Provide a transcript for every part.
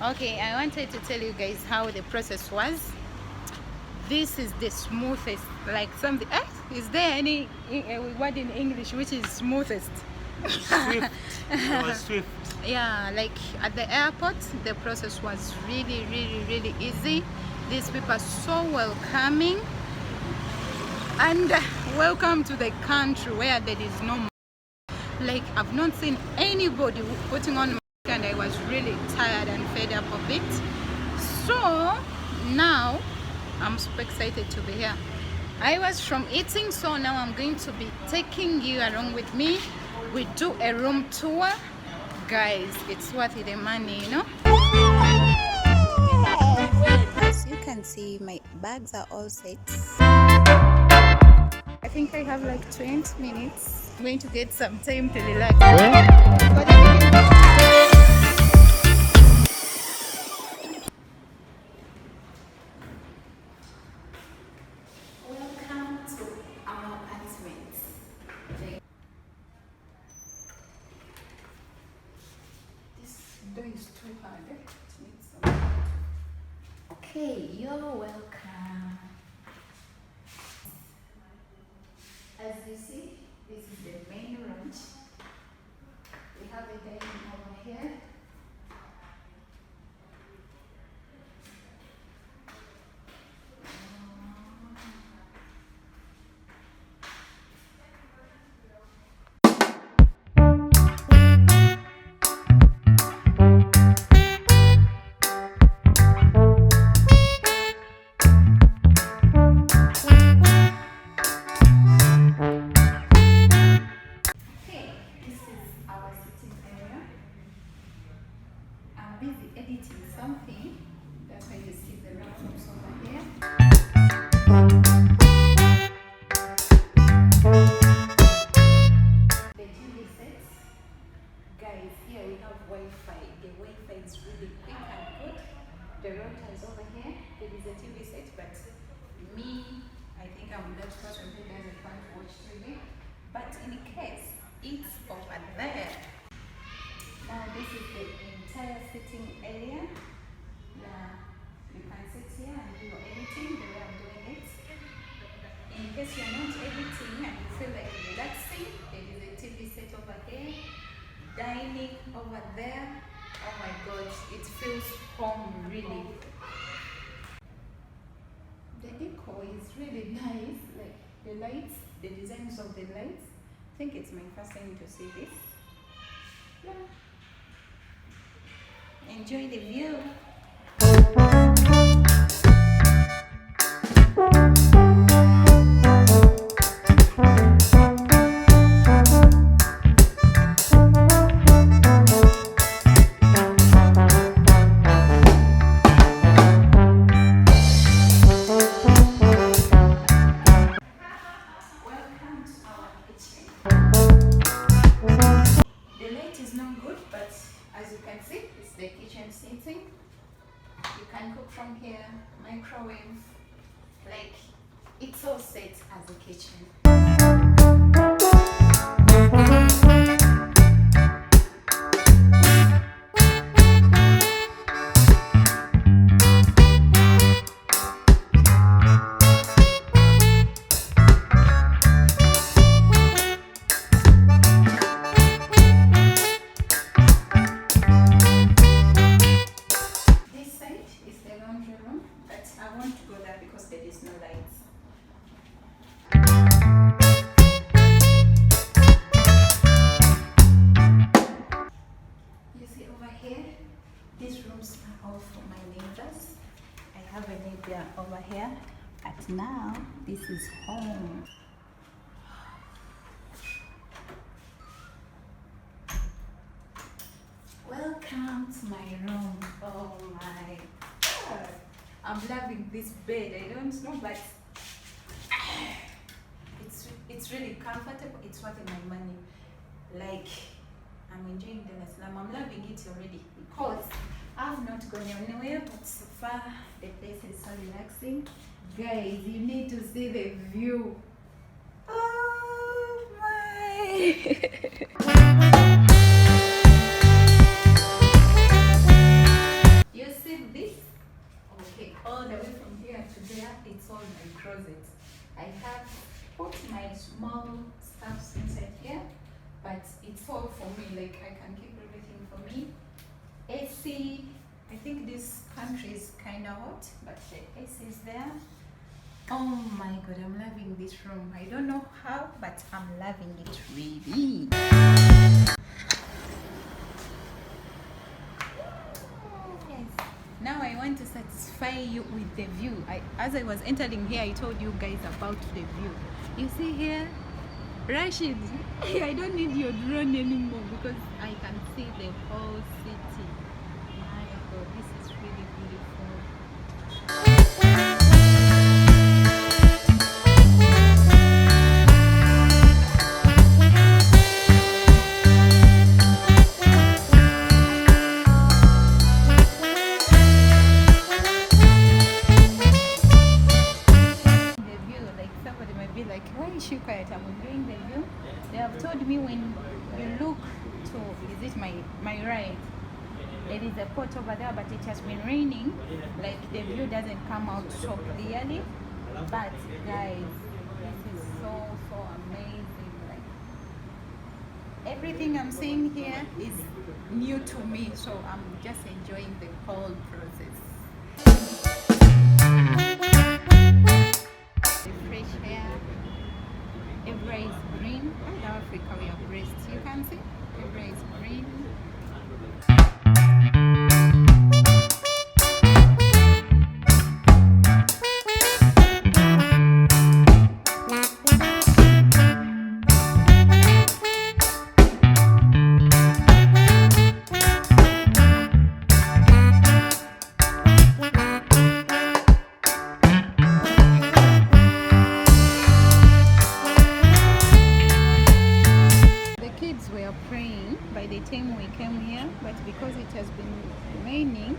Okay, I wanted to tell you guys how the process was. This is the smoothest, like something. Is there any word in English which is smoothest? Swift. It was swift. Yeah, like at the airport, the process was really, really, really easy. These people are so welcoming, and welcome to the country where there is no mask. Like, I've not seen anybody putting on mask, and I was really tired and fed up of it. So now I'm super excited to be here. I was from eating, so now I'm going to be taking you along with me. We do a room tour. Guys, it's worth the money, you know. As you can see, my bags are all set. I think I have like 20 minutes. I'm going to get some time to relax. Welcome to our apartment. This door is too hard. It needs some. Okay, you're welcome. As you see, this is the main room. We have a dining over here. Busy editing something. That's why you see the laptops over here. The TV sets. Guys, here we have Wi-Fi. The Wi-Fi is really quick and good. The router is over here. There is a TV set, but me, I think I'm that person who doesn't want to watch TV. But in case it's over there. Now this is the entire sitting area. Now you can sit here and do your editing the way I'm doing it. In case you're not editing and you feel like relaxing, there is a TV set over here, dining over there. Oh my God, it feels home really. The decor is really nice, like the lights, the designs of the lights. I think it's my first time to see this. Yeah. Enjoy the view. Welcome to our kitchen. The light is not good, but as you can see, it's the kitchen setting. You can cook from here, microwave, like it's all set as a kitchen. I want to go there because there is no lights. You see over here, these rooms are all for my neighbors. I have a neighbor over here, but now this is home. Welcome to my room. Oh my God. I'm loving this bed. I don't know, but it's really comfortable. It's worth my money. Like, I'm enjoying the Salaam. I'm loving it already because I've not gone anywhere, but so far the place is so relaxing. Guys, you need to see the view. Oh my! You I have put my small stuffs inside here, but it's all for me. Like I can keep everything for me. AC. I think this country is kind of hot, but the AC is there. Oh my god, I'm loving this room. I don't know how, but I'm loving it really. Yes. Now I want to satisfy you with the view. As I was entering here, I told you guys about the view. You see here, Rashid, I don't need your drone anymore because I can see the whole city. My god, this is really beautiful. Like, why is she quiet? I'm enjoying the view. They have told me when you look to visit my right, there is a pot over there, but it has been raining. Like the view doesn't come out so clearly. But guys, this is so amazing. Like everything I'm seeing here is new to me, so I'm just enjoying the whole process. The fresh air. Everywhere is green. In Africa we are blessed. You can see everywhere is green. Praying by the time we came here, but because it has been raining,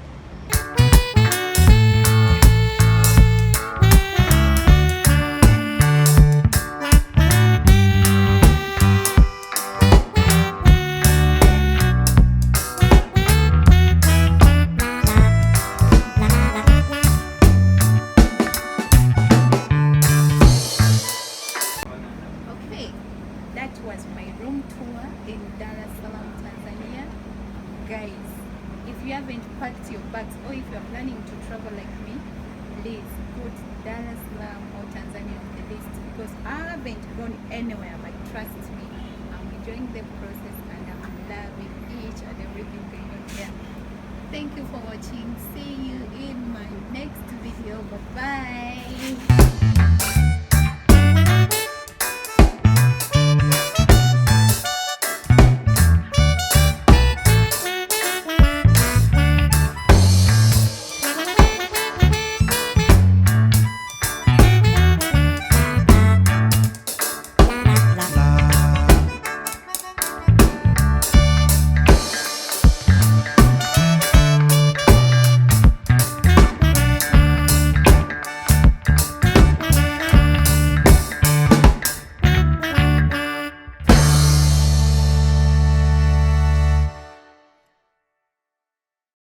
that was my room tour in Salaam, Tanzania. Guys, if you haven't packed your bags or if you're planning to travel like me, please put Salaam or Tanzania on the list because I haven't gone anywhere, but trust me, I'm enjoying the process and I'm loving each and everything going on here. Thank you for watching. See you in my next video. Bye-bye.